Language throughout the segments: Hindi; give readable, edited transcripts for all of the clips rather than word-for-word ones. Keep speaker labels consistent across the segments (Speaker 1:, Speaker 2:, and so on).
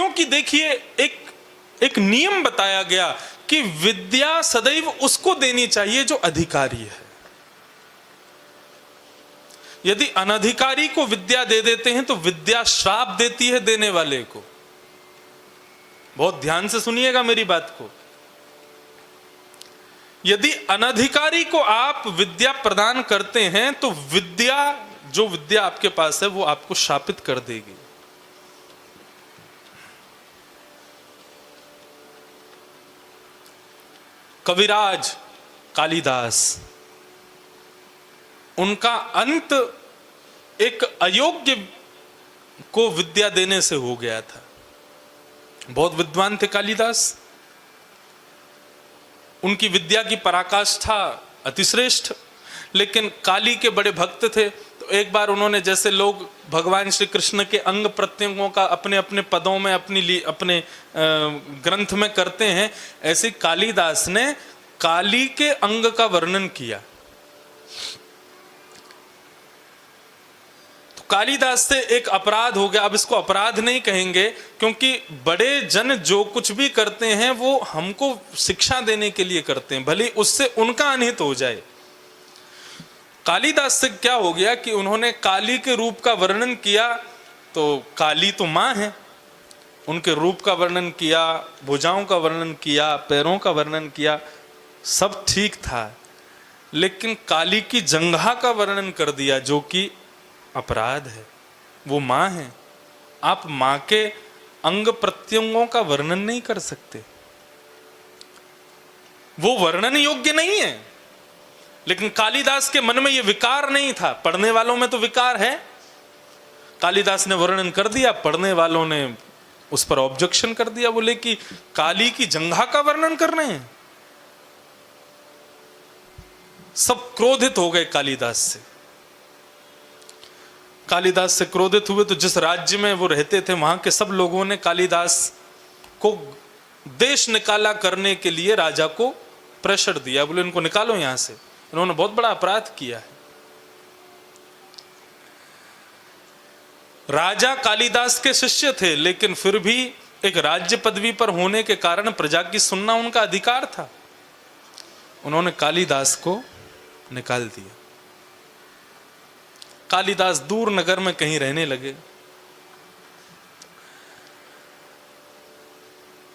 Speaker 1: क्योंकि देखिए एक नियम बताया गया कि विद्या सदैव उसको देनी चाहिए जो अधिकारी है। यदि अनधिकारी को विद्या दे देते हैं तो विद्या श्राप देती है देने वाले को। बहुत ध्यान से सुनिएगा मेरी बात को। यदि अनधिकारी को आप विद्या प्रदान करते हैं तो जो विद्या आपके पास है वो आपको शापित कर देगी। कविराज कालिदास, उनका अंत एक अयोग्य को विद्या देने से हो गया था। बहुत विद्वान थे कालिदास, उनकी विद्या की पराकाष्ठा अतिश्रेष्ठ, लेकिन काली के बड़े भक्त थे। तो एक बार उन्होंने, जैसे लोग भगवान श्री कृष्ण के अंग प्रत्यंगों का अपने अपने पदों में अपने ग्रंथ में करते हैं, ऐसे कालिदास ने काली के अंग का वर्णन किया। कालिदास से एक अपराध हो गया। अब इसको अपराध नहीं कहेंगे, क्योंकि बड़े जन जो कुछ भी करते हैं वो हमको शिक्षा देने के लिए करते हैं, भले उससे उनका अनिहित हो जाए। कालिदास से क्या हो गया कि उन्होंने काली के रूप का वर्णन किया, तो काली तो माँ है, उनके रूप का वर्णन किया, भुजाओं का वर्णन किया, पैरों का वर्णन किया, सब ठीक था, लेकिन काली की जंघा का वर्णन कर दिया, जो कि अपराध है। वो मां है, आप मां के अंग प्रत्यंगों का वर्णन नहीं कर सकते, वो वर्णन योग्य नहीं है। लेकिन कालिदास के मन में ये विकार नहीं था। पढ़ने वालों में तो विकार है। कालिदास ने वर्णन कर दिया, पढ़ने वालों ने उस पर ऑब्जेक्शन कर दिया, बोले कि काली की जंघा का वर्णन कर रहे हैं। सब क्रोधित हो गए कालिदास से। कालिदास से क्रोधित हुए तो जिस राज्य में वो रहते थे वहां के सब लोगों ने कालिदास को देश निकाला करने के लिए राजा को प्रेशर दिया, बोले इनको निकालो यहां से, इन्होंने बहुत बड़ा अपराध किया है। राजा कालिदास के शिष्य थे, लेकिन फिर भी एक राज्य पदवी पर होने के कारण प्रजा की सुनना उनका अधिकार था। उन्होंने कालिदास को निकाल दिया। कालिदास दूर नगर में कहीं रहने लगे।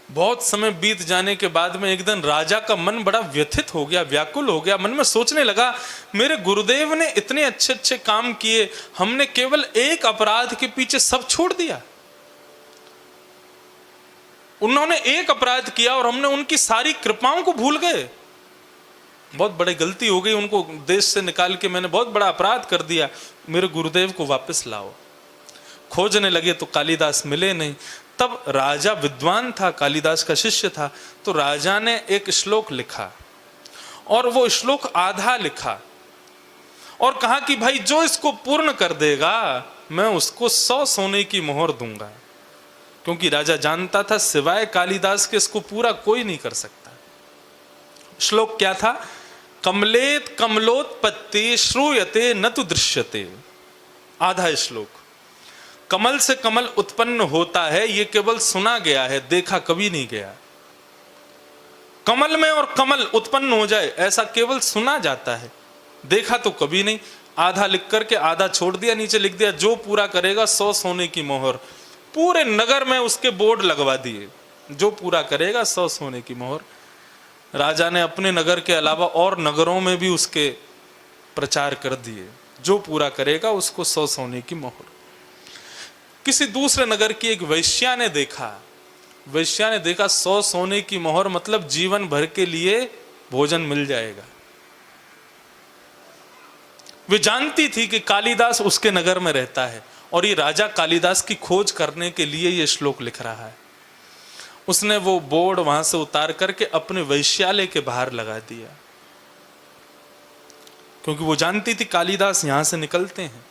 Speaker 1: बहुत समय बीत जाने के बाद में एक दिन राजा का मन बड़ा व्यथित हो गया, व्याकुल हो गया। मन में सोचने लगा, मेरे गुरुदेव ने इतने अच्छे अच्छे काम किए, हमने केवल एक अपराध के पीछे सब छोड़ दिया। उन्होंने एक अपराध किया और हमने उनकी सारी कृपाओं को भूल गए। बहुत बड़ी गलती हो गई, उनको देश से निकाल के मैंने बहुत बड़ा अपराध कर दिया, मेरे गुरुदेव को वापस लाओ। खोजने लगे तो कालिदास मिले नहीं। तब राजा विद्वान था, कालिदास का शिष्य था, तो राजा ने एक श्लोक लिखा और वो श्लोक आधा लिखा और कहा कि भाई जो इसको पूर्ण कर देगा मैं उसको 100 सोने की मोहर दूंगा। क्योंकि राजा जानता था सिवाय कालिदास के इसको पूरा कोई नहीं कर सकता। श्लोक क्या था? कमलेत कमलोत्पत्ति श्रूयते न तु दृश्यते। आधा श्लोक। कमल से कमल उत्पन्न होता है, ये केवल सुना गया है, देखा कभी नहीं गया। कमल में और कमल उत्पन्न हो जाए ऐसा केवल सुना जाता है, देखा तो कभी नहीं। आधा लिख करके आधा छोड़ दिया, नीचे लिख दिया जो पूरा करेगा 100 सोने की मोहर। पूरे नगर में उसके बोर्ड लगवा दिए, जो पूरा करेगा 100 सोने की मोहर। राजा ने अपने नगर के अलावा और नगरों में भी उसके प्रचार कर दिए, जो पूरा करेगा उसको 100 सोने की मोहर। किसी दूसरे नगर की एक वैश्या ने देखा, 100 सोने की मोहर मतलब जीवन भर के लिए भोजन मिल जाएगा। वे जानती थी कि कालिदास उसके नगर में रहता है और ये राजा कालिदास की खोज करने के लिए ये श्लोक लिख रहा है। उसने वो बोर्ड वहां से उतार करके अपने वैश्यालय के बाहर लगा दिया, क्योंकि वो जानती थी कालिदास यहां से निकलते हैं।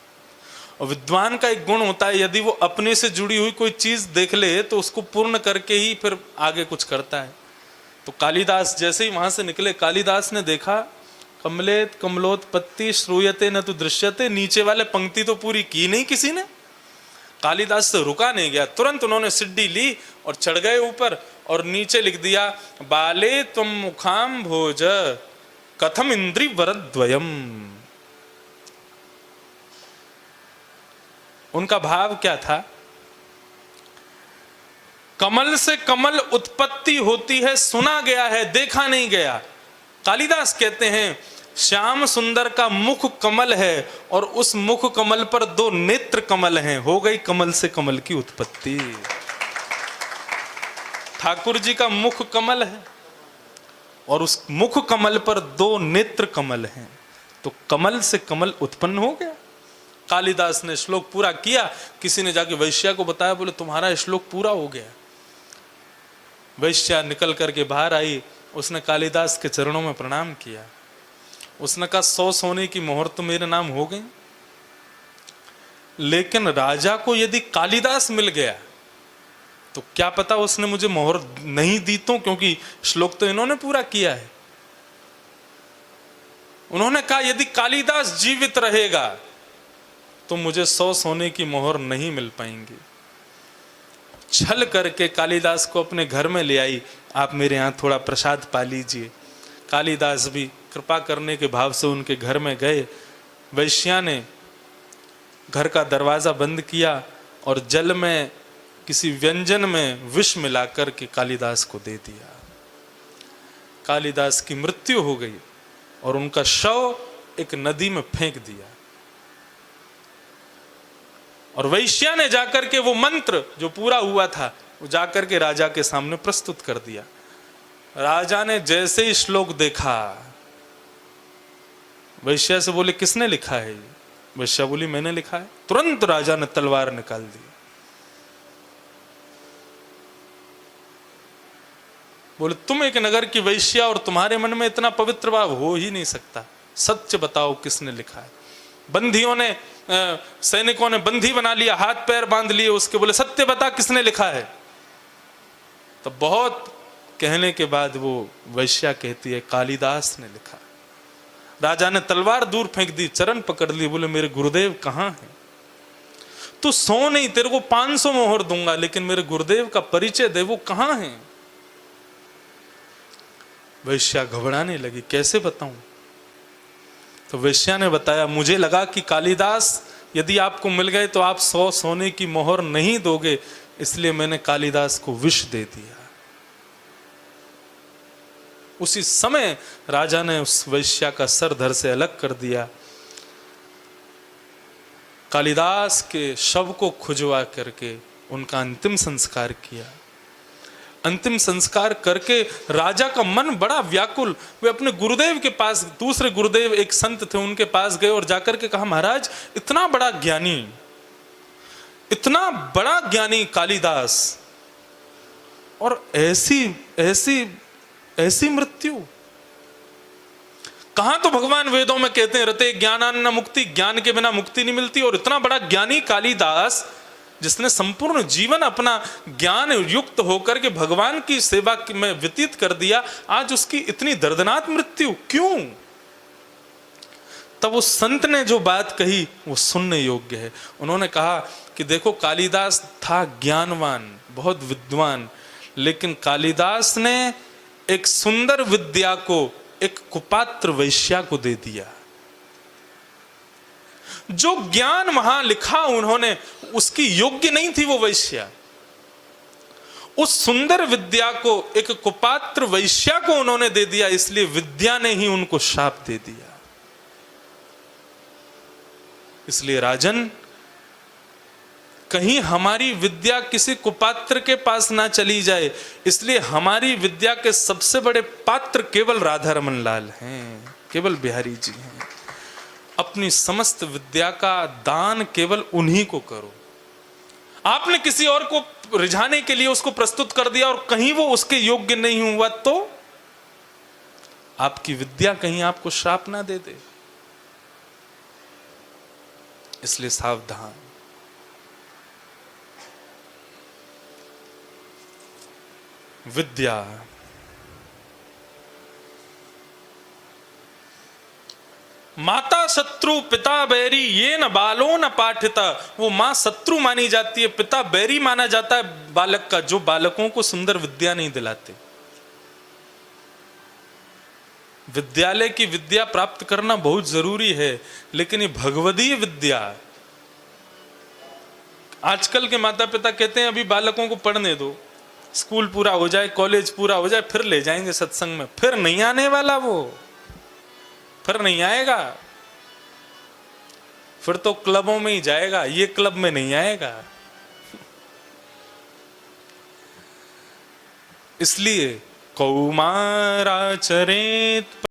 Speaker 1: और विद्वान का एक गुण होता है, यदि वो अपने से जुड़ी हुई कोई चीज देख ले तो उसको पूर्ण करके ही फिर आगे कुछ करता है। तो कालिदास जैसे ही वहां से निकले, कालिदास ने देखा कमलेत कमलोत्पत्ति श्रूयते न तु दृश्यते। नीचे वाले पंक्ति तो पूरी की नहीं किसी ने। कालिदास से रुका नहीं गया, तुरंत उन्होंने सिड्डी ली और चढ़ गए ऊपर और नीचे लिख दिया, बाले त्वं मुखाम भोज कथम इंद्रि वरद्वयम। उनका भाव क्या था? कमल से कमल उत्पत्ति होती है, सुना गया है, देखा नहीं गया। कालिदास कहते हैं श्याम सुंदर का मुख कमल है और उस मुख कमल पर 2 नेत्र कमल हैं, हो गई कमल से कमल की उत्पत्ति। ठाकुर जी का मुख कमल है और उस मुख कमल पर 2 नेत्र कमल हैं, तो कमल से कमल उत्पन्न हो गया। कालिदास ने श्लोक पूरा किया, किसी ने जाके वैश्या को बताया, बोले तुम्हारा श्लोक पूरा हो गया। वैश्या निकल करके बाहर आई, उसने कालिदास के चरणों में प्रणाम किया। उसने कहा 100 सोने की मोहर तो मेरे नाम हो गई, लेकिन राजा को यदि कालिदास मिल गया तो क्या पता उसने मुझे मोहर नहीं दी, तो क्योंकि श्लोक तो इन्होंने पूरा किया है। उन्होंने कहा यदि कालिदास जीवित रहेगा तो मुझे 100 सोने की मोहर नहीं मिल पाएंगी। छल करके कालिदास को अपने घर में ले आई, आप मेरे यहाँ थोड़ा प्रसाद पा लीजिए। कालिदास भी कृपा करने के भाव से उनके घर में गए। वैश्या ने घर का दरवाजा बंद किया और जल में किसी व्यंजन में विष मिलाकर के कालिदास को दे दिया। कालिदास की मृत्यु हो गई और उनका शव एक नदी में फेंक दिया। और वैश्या ने जाकर के वो मंत्र जो पूरा हुआ था वो जाकर के राजा के सामने प्रस्तुत कर दिया। राजा ने जैसे ही श्लोक देखा, वैश्या से बोले किसने लिखा है ये? वैश्या बोली मैंने लिखा है। तुरंत राजा ने तलवार निकाल दी। बोले तुम एक नगर की वैश्या और तुम्हारे मन में इतना पवित्र भाव हो ही नहीं सकता, सच बताओ किसने लिखा है? बंदियों ने सैनिकों ने बंदी बना लिया, हाथ पैर बांध लिए उसके, बोले सत्य बता किसने लिखा है? तो बहुत कहने के बाद वो वैश्या कहती है कालिदास ने लिखा। राजा ने तलवार दूर फेंक दी, चरण पकड़ ली, बोले मेरे गुरुदेव कहाँ हैं? तू सो नहीं, तेरे को 500 मोहर दूंगा, लेकिन मेरे गुरुदेव का परिचय दे, वो कहाँ हैं? वैश्या घबराने लगी, कैसे बताऊं? तो वैश्या ने बताया, मुझे लगा कि कालिदास यदि आपको मिल गए तो आप 100 सोने की मोहर नहीं दोगे, इसलिए मैंने कालिदास को विष दे दिया। उसी समय राजा ने उस वैश्या का सर धड़ से अलग कर दिया। कालिदास के शव को खुजवा करके उनका अंतिम संस्कार किया। अंतिम संस्कार करके राजा का मन बड़ा व्याकुल, वे अपने गुरुदेव के पास, दूसरे गुरुदेव एक संत थे उनके पास गए और जाकर के कहा महाराज इतना बड़ा ज्ञानी, इतना बड़ा ज्ञानी कालिदास और ऐसी ऐसी ऐसी मृत्यु। कहां तो भगवान वेदों में कहते हैं रते ज्ञानान्न मुक्ति, ज्ञान के बिना मुक्ति नहीं मिलती, और इतना बड़ा ज्ञानी कालिदास जिसने संपूर्ण जीवन अपना ज्ञान युक्त होकर के भगवान की सेवा में व्यतीत कर दिया, आज उसकी इतनी दर्दनाक मृत्यु क्यों? तब उस संत ने जो बात कही वो सुनने योग्य है। उन्होंने कहा कि देखो कालिदास था ज्ञानवान, बहुत विद्वान, लेकिन कालिदास ने एक सुंदर विद्या को एक कुपात्र वैश्या को दे दिया। जो ज्ञान वहां लिखा उन्होंने, उसकी योग्य नहीं थी वो वैश्या। उस सुंदर विद्या को एक कुपात्र वैश्या को उन्होंने दे दिया, इसलिए विद्या ने ही उनको शाप दे दिया। इसलिए राजन, कहीं हमारी विद्या किसी कुपात्र के पास ना चली जाए, इसलिए हमारी विद्या के सबसे बड़े पात्र केवल राधा रमन लाल हैं, केवल बिहारी जी हैं। अपनी समस्त विद्या का दान केवल उन्हीं को करो। आपने किसी और को रिझाने के लिए उसको प्रस्तुत कर दिया और कहीं वो उसके योग्य नहीं हुआ तो आपकी विद्या कहीं आपको श्राप ना दे दे। इसलिए सावधान। विद्या माता शत्रु पिता बैरी ये न बालो न पाठिता। वो माँ शत्रु मानी जाती है, पिता बैरी माना जाता है बालक का, जो बालकों को सुंदर विद्या नहीं दिलाते। विद्यालय की विद्या प्राप्त करना बहुत जरूरी है, लेकिन ये भगवदीय विद्या, आजकल के माता पिता कहते हैं अभी बालकों को पढ़ने दो, स्कूल पूरा हो जाए, कॉलेज पूरा हो जाए, फिर ले जाएंगे सत्संग में। फिर नहीं आने वाला वो, फिर नहीं आएगा, फिर तो क्लबों में ही जाएगा, ये क्लब में नहीं आएगा। इसलिए कौमाराचरेत